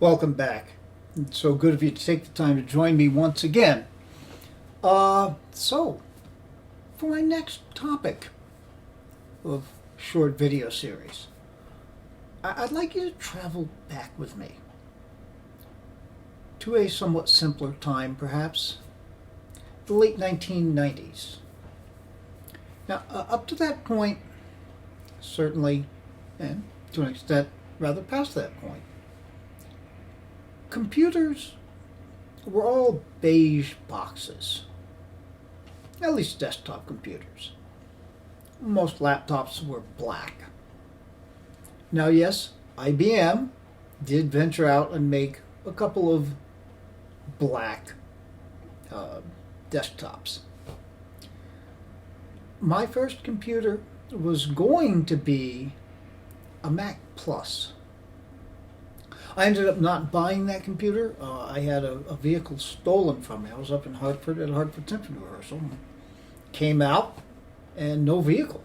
Welcome back. It's so good of you to take the time to join me once again. So, for my next topic of short video series, I'd like you to travel back with me to a somewhat simpler time, perhaps, the late 1990s. Now, up to that point, certainly, and to an extent, rather past that point, computers were all beige boxes, at least desktop computers. Most laptops were black. Now, yes, IBM did venture out and make a couple of black desktops. My first computer was going to be a Mac Plus. I ended up not buying that computer. I had a vehicle stolen from me. I was up in Hartford at a Hartford Symphony rehearsal. Came out and no vehicle.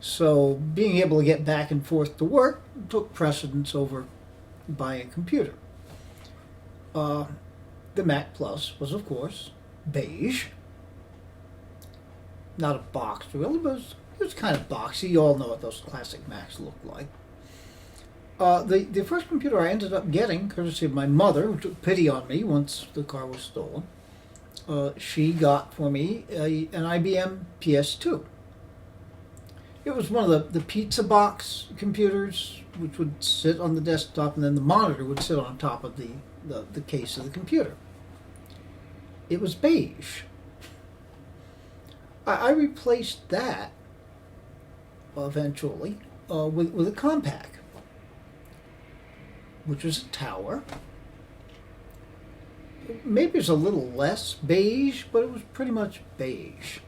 So being able to get back and forth to work took precedence over buying a computer. The Mac Plus was, of course, beige. Not a box, really, but it was kind of boxy. You all know what those classic Macs look like. The first computer I ended up getting, courtesy of my mother, who took pity on me once the car was stolen, she got for me an IBM PS2. It was one of the pizza box computers, which would sit on the desktop, and then the monitor would sit on top of the case of the computer. It was beige. I replaced that eventually with a Compaq, which was a tower. Maybe it was a little less beige, but it was pretty much beige.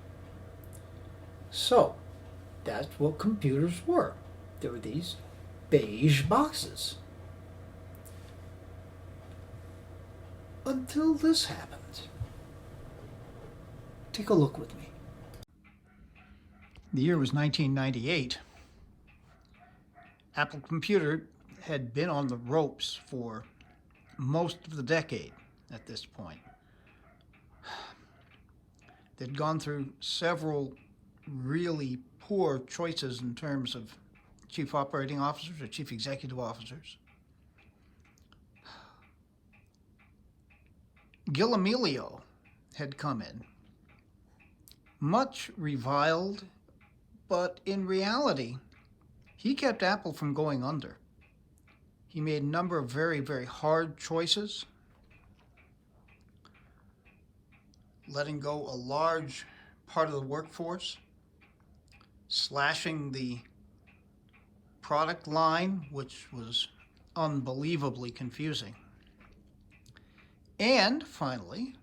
So, that's what computers were. There were these beige boxes. Until this happened. Take a look with me. The year was 1998. Apple Computer had been on the ropes for most of the decade at this point. They'd gone through several really poor choices in terms of chief operating officers or chief executive officers. Gil Amelio had come in, much reviled, but in reality, he kept Apple from going under. He made a number of very, very hard choices, letting go a large part of the workforce, slashing the product line, which was unbelievably confusing, and finally,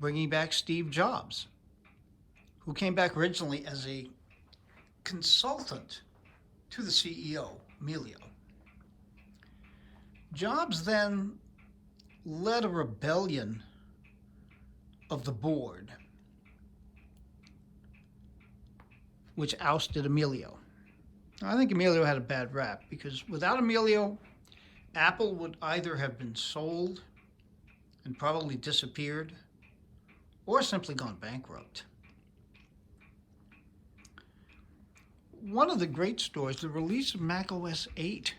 bringing back Steve Jobs, who came back originally as a consultant to the CEO, Amelio. Jobs then led a rebellion of the board, which ousted Amelio. I think Amelio had a bad rap because without Amelio, Apple would either have been sold and probably disappeared or simply gone bankrupt. One of the great stories, the release of Mac OS 8.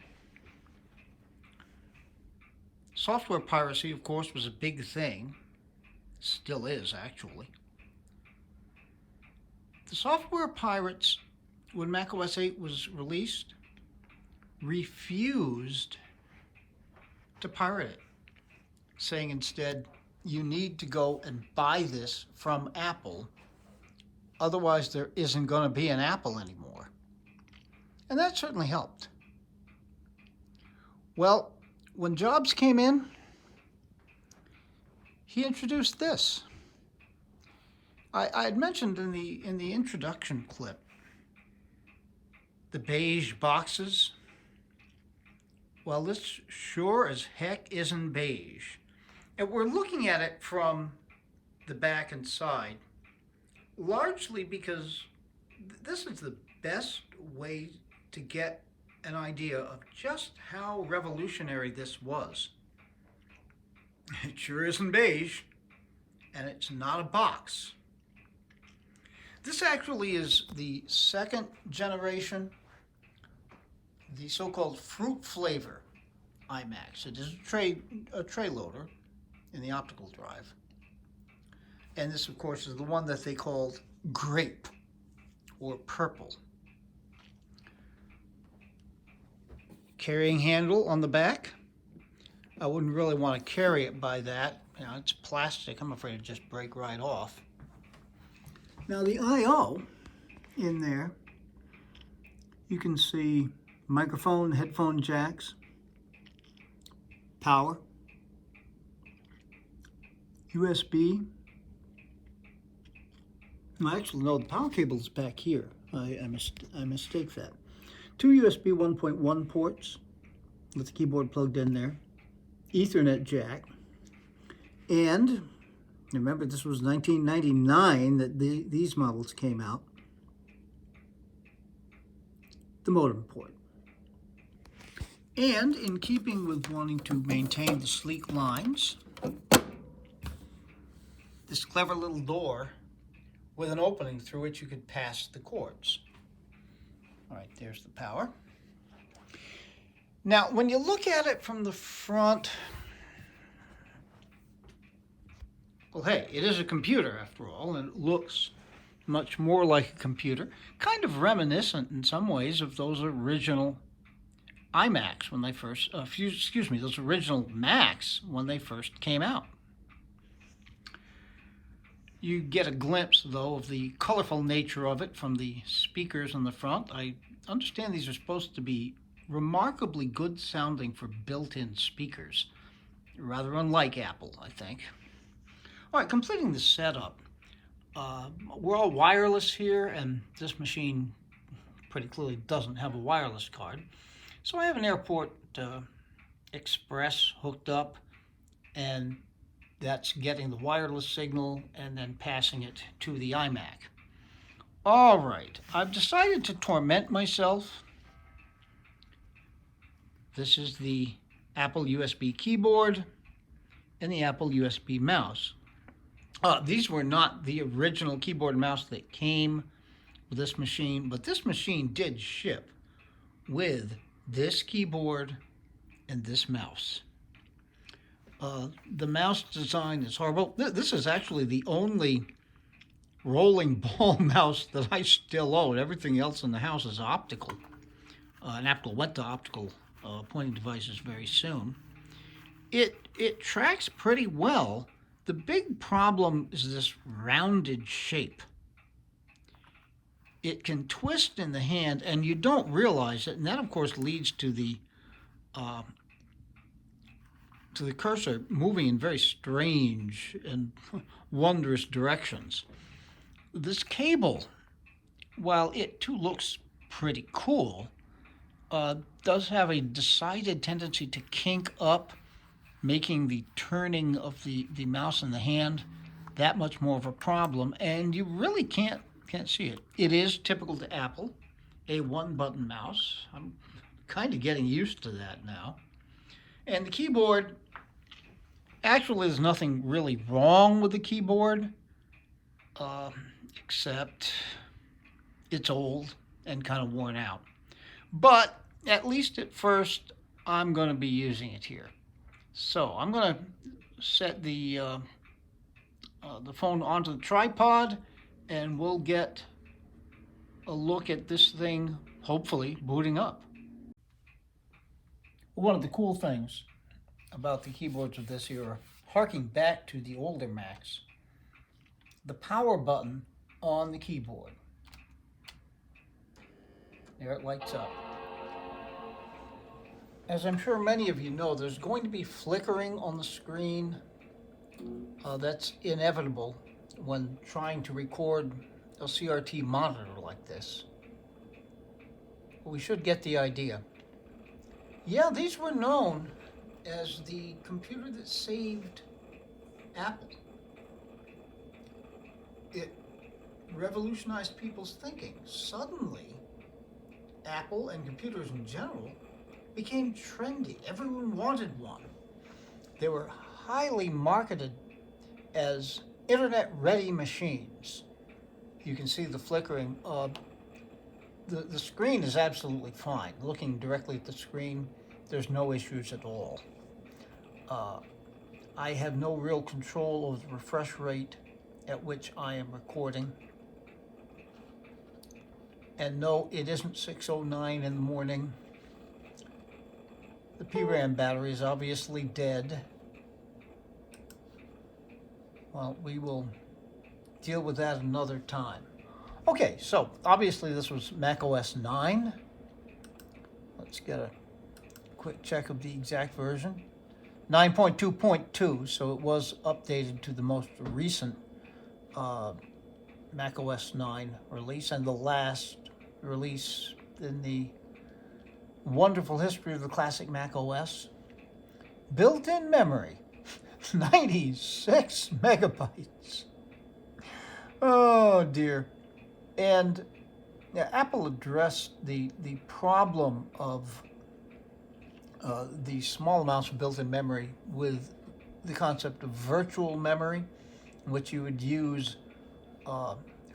Software piracy, of course, was a big thing. Still is, actually. The software pirates, when Mac OS 8 was released, refused to pirate it, saying instead, you need to go and buy this from Apple, otherwise there isn't going to be an Apple anymore. And that certainly helped. Well, when Jobs came in, he introduced this. I had mentioned in the introduction clip the beige boxes. Well, this sure as heck isn't beige. And we're looking at it from the back and side, largely because this is the best way to get an idea of just how revolutionary this was. It sure isn't beige, and it's not a box. This actually is the second generation, the so-called fruit flavor iMacs. It is a tray loader in the optical drive. And this, of course, is the one that they called grape or purple. Carrying handle on the back. I wouldn't really want to carry it by that. You know, it's plastic. I'm afraid it'd just break right off. Now the I/O in there, you can see microphone, headphone jacks, power, USB. Well, actually, no, the power cable is back here. I mistake that. Two USB 1.1 ports with the keyboard plugged in there. Ethernet jack. And remember, this was 1999 that these models came out. The modem port. And in keeping with wanting to maintain the sleek lines, this clever little door with an opening through which you could pass the cords. All right, there's the power. Now, when you look at it from the front, well, hey, it is a computer after all, and it looks much more like a computer, kind of reminiscent in some ways of those original iMacs when they first, those original Macs when they first came out. You get a glimpse, though, of the colorful nature of it from the speakers on the front. I understand these are supposed to be remarkably good sounding for built-in speakers. Rather unlike Apple, I think. All right, completing the setup. We're all wireless here, and this machine pretty clearly doesn't have a wireless card. So I have an Airport Express hooked up, and that's getting the wireless signal and then passing it to the iMac. All right, I've decided to torment myself. This is the Apple USB keyboard and the Apple USB mouse. These were not the original keyboard and mouse that came with this machine, but this machine did ship with this keyboard and this mouse. The mouse design is horrible. This is actually the only rolling ball mouse that I still own. Everything else in the house is optical. And Apple went to optical pointing devices very soon. It tracks pretty well. The big problem is this rounded shape. It can twist in the hand, and you don't realize it, and that, of course, leads to the cursor moving in very strange and wondrous directions. This cable, while it too looks pretty cool, does have a decided tendency to kink up, making the turning of the mouse in the hand that much more of a problem, and you really can't see it. It is typical to Apple, a one-button mouse. I'm kind of getting used to that now. And the keyboard, actually there's nothing really wrong with the keyboard, except it's old and kind of worn out. But at least at first, I'm going to be using it here. So I'm going to set the phone onto the tripod, and we'll get a look at this thing, hopefully, booting up. One of the cool things about the keyboards of this era, harking back to the older Macs, the power button on the keyboard. There it lights up. As I'm sure many of you know, there's going to be flickering on the screen. That's inevitable when trying to record a CRT monitor like this. We should get the idea. Yeah, these were known as the computer that saved Apple. It revolutionized people's thinking. Suddenly, Apple and computers in general became trendy. Everyone wanted one. They were highly marketed as internet-ready machines. You can see the flickering. The screen is absolutely fine. Looking directly at the screen, there's no issues at all. I have no real control over the refresh rate at which I am recording. And no, it isn't 6:09 in the morning. The PRAM battery is obviously dead. Well, we will deal with that another time. Okay, so obviously this was Mac OS 9. Let's get a quick check of the exact version. 9.2.2, so it was updated to the most recent Mac OS 9 release and the last release in the wonderful history of the classic Mac OS. Built-in memory, 96 megabytes. Oh dear. And Apple addressed the problem of the small amounts of built-in memory with the concept of virtual memory, in which you would use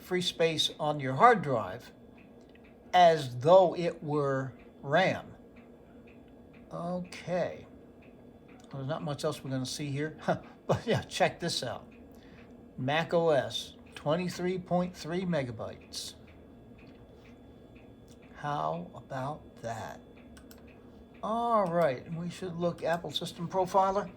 free space on your hard drive as though it were RAM. Okay. Well, there's not much else we're going to see here. But yeah, check this out. Mac OS, 23.3 megabytes. How about that? All right, we should look Apple System Profiler.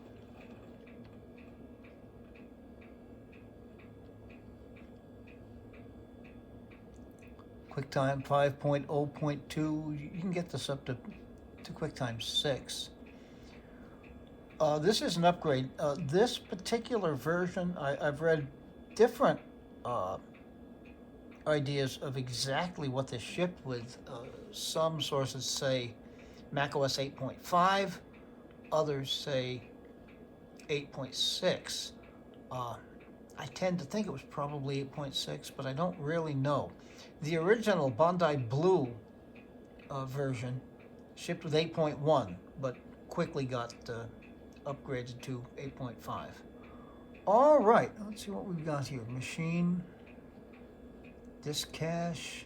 QuickTime 5.0.2, you can get this up to QuickTime 6. This is an upgrade. This particular version, I've read different ideas of exactly what this shipped with. Some sources say macOS 8.5, others say 8.6. I tend to think it was probably 8.6, but I don't really know. The original Bondi Blue version shipped with 8.1, but quickly got upgraded to 8.5. All right, let's see what we've got here. Machine, disk cache,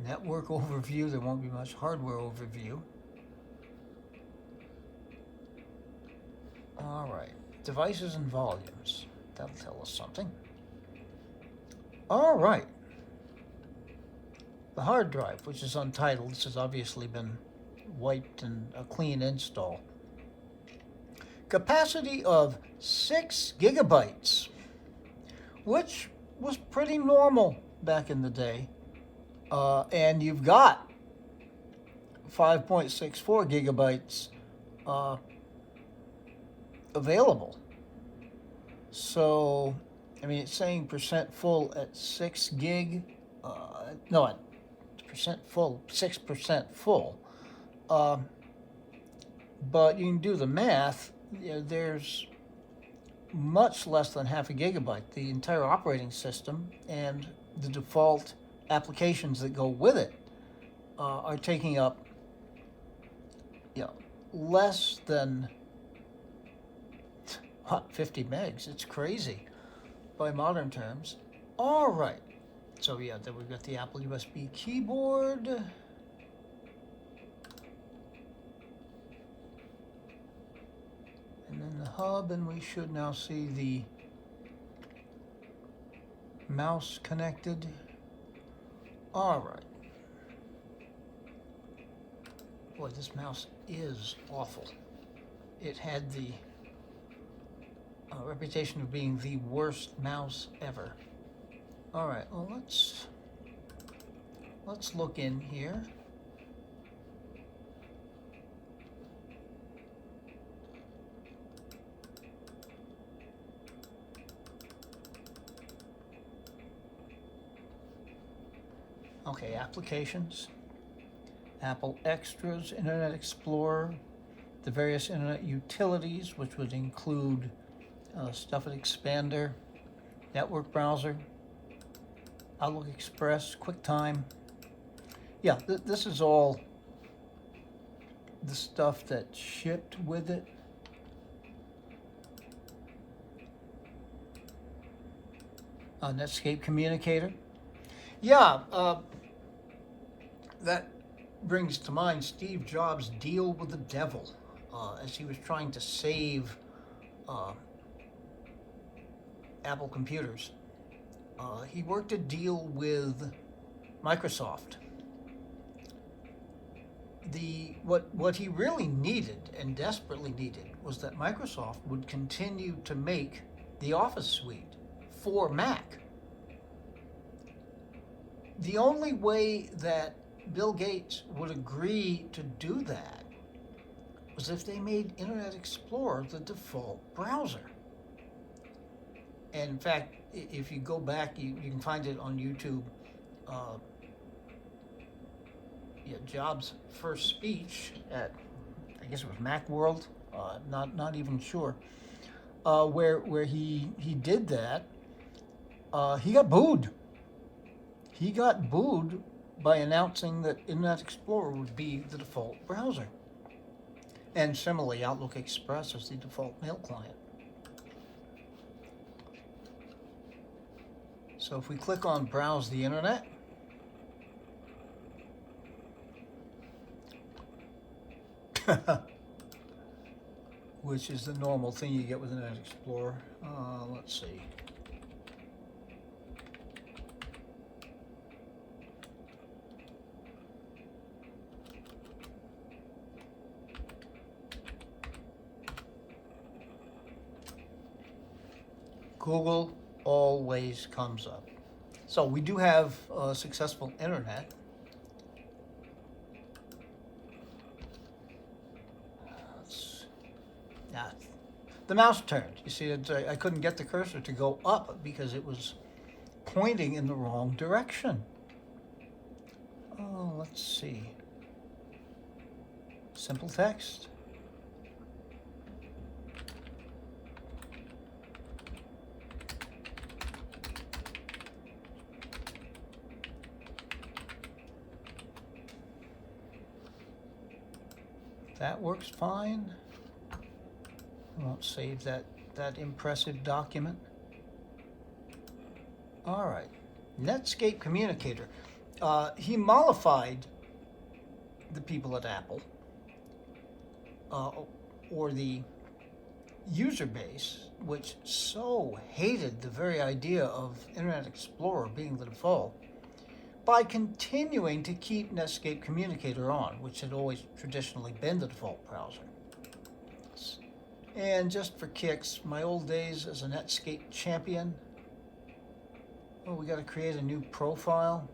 network overview. There won't be much hardware overview. All right, devices and volumes. That'll tell us something. All right. The hard drive, which is untitled, this has obviously been wiped and a clean install. Capacity of 6 gigabytes, which was pretty normal back in the day. And you've got 5.64 gigabytes available. So, I mean, it's saying percent full at 6 gig. No, at percent full, 6% full. But you can do the math. There's much less than half a gigabyte. The entire operating system and the default applications that go with it are taking up less than 50 megs. It's crazy by modern terms. All right. So yeah, then we've got the Apple USB keyboard. And then the hub, and we should now see the mouse connected. All right. Boy, this mouse is awful. It had the reputation of being the worst mouse ever. All right, well, let's look in here. Okay, applications, Apple Extras, Internet Explorer, the various internet utilities, which would include Stuff at Expander, network browser, Outlook Express, QuickTime. Yeah, this is all the stuff that shipped with it. Netscape Communicator. Yeah, that brings to mind Steve Jobs' deal with the devil as he was trying to save uh, Apple computers. He worked a deal with Microsoft. What he really needed and desperately needed was that Microsoft would continue to make the Office suite for Mac. The only way that Bill Gates would agree to do that was if they made Internet Explorer the default browser. And in fact, if you go back, you can find it on YouTube. Jobs' first speech at, I guess it was Macworld, not even sure, where he did that. He got booed. He got booed by announcing that Internet Explorer would be the default browser. And similarly, Outlook Express is the default mail client. So if we click on Browse the Internet, which is the normal thing you get with Internet Explorer. Let's see. Google always comes up. So we do have successful internet. The mouse turned. You see, I couldn't get the cursor to go up because it was pointing in the wrong direction. Oh, let's see. Simple text. That works fine. I won't save that impressive document. All right, Netscape Communicator. He mollified the people at Apple, or the user base, which so hated the very idea of Internet Explorer being the default, by continuing to keep Netscape Communicator on, which had always traditionally been the default browser. And just for kicks, my old days as a Netscape champion. Oh, we got to create a new profile.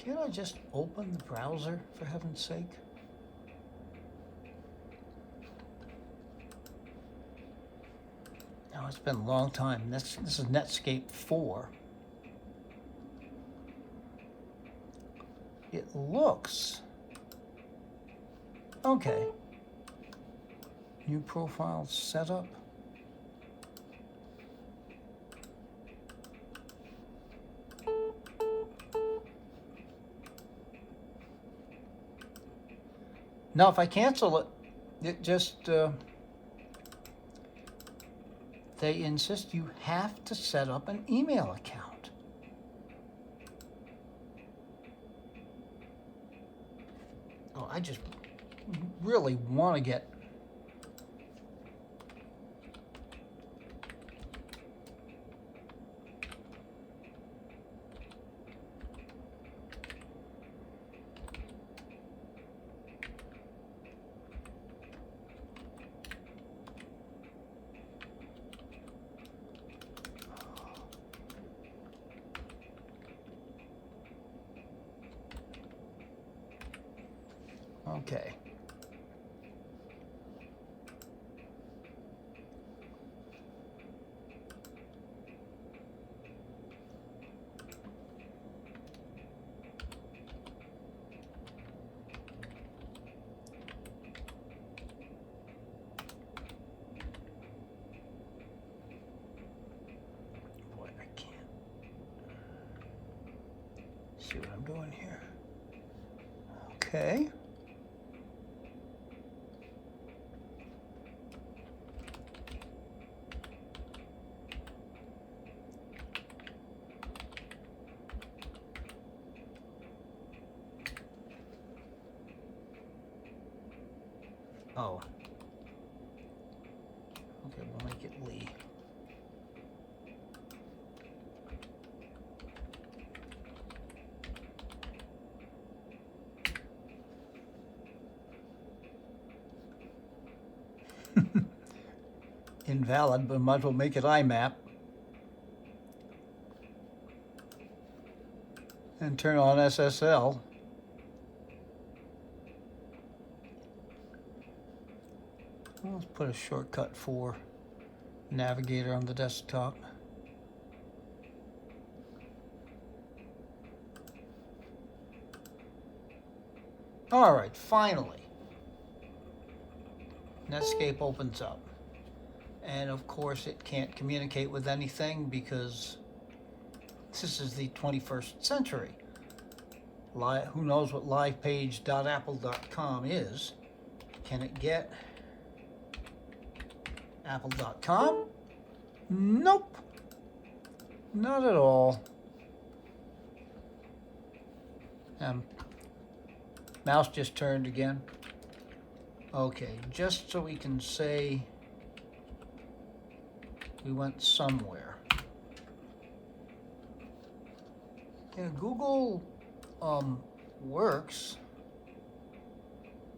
Can't I just open the browser, for heaven's sake? Now, it's been a long time. This is Netscape 4. It looks okay. New profile setup. Now, if I cancel it, it just, they insist you have to set up an email account. Oh, I just really want to get okay. see what I'm doing here. Okay. Oh. Okay, we'll make it Lee. Invalid, but might as well make it iMac. And turn on SSL. Let's put a shortcut for Navigator on the desktop. All right, finally, Netscape opens up. And of course, it can't communicate with anything because this is the 21st century. Who knows what livepage.apple.com is? Can it get apple.com? Nope. Not at all. Mouse just turned again. Okay, just so we can say we went somewhere. Yeah, Google works,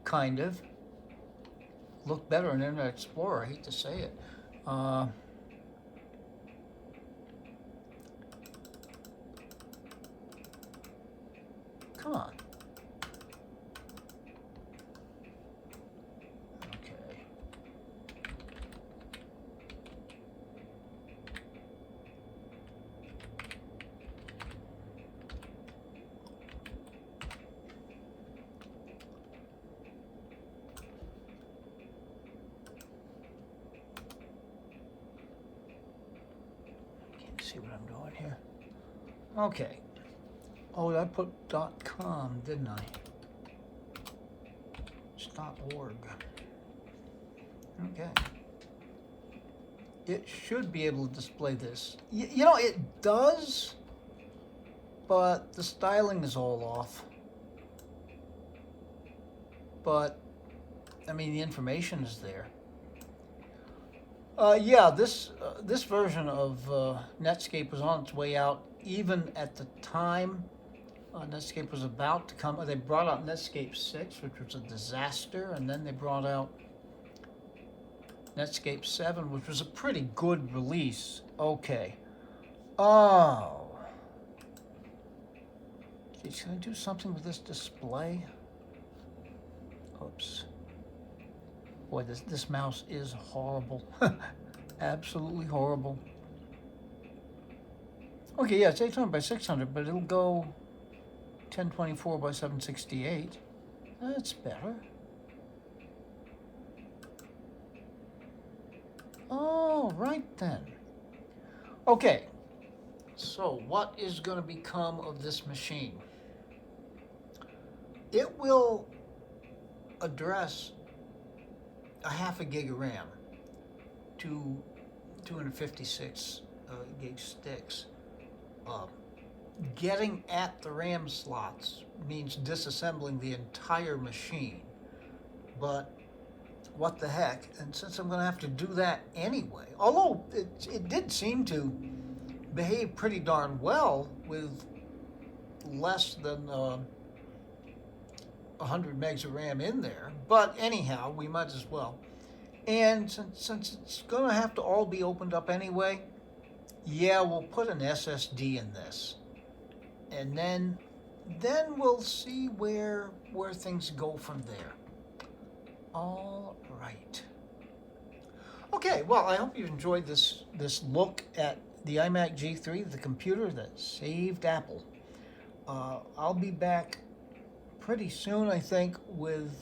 kind of. Look better in Internet Explorer, I hate to say it. Come on. Okay. See what I'm doing here. Okay. Oh, I put .com, didn't I? It's .org. Okay. It should be able to display this. You know, it does, but the styling is all off. But, I mean, the information is there. Yeah, this version of Netscape was on its way out even at the time Netscape was about to come. They brought out Netscape 6, which was a disaster, and then they brought out Netscape 7, which was a pretty good release. Okay. Oh. Geez, can I do something with this display? Oops. Boy, this mouse is horrible. Absolutely horrible. Okay, yeah, it's 800 by 600, but it'll go 1024 by 768. That's better. All right then. Okay, so what is going to become of this machine? It will address a half a gig of RAM to 256 gig sticks. Getting at the RAM slots means disassembling the entire machine, but what the heck, and since I'm going to have to do that anyway, although it did seem to behave pretty darn well with less than 100 megs of RAM in there, but anyhow, we might as well. And since it's going to have to all be opened up anyway, yeah, we'll put an SSD in this. And then we'll see where things go from there. All right. Okay, well, I hope you enjoyed this look at the iMac G3, the computer that saved Apple. I'll be back pretty soon, I think, with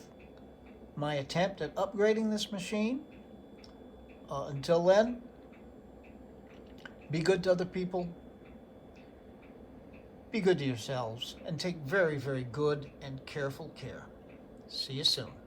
my attempt at upgrading this machine. Until then, be good to other people. Be good to yourselves and take very, very good and careful care. See you soon.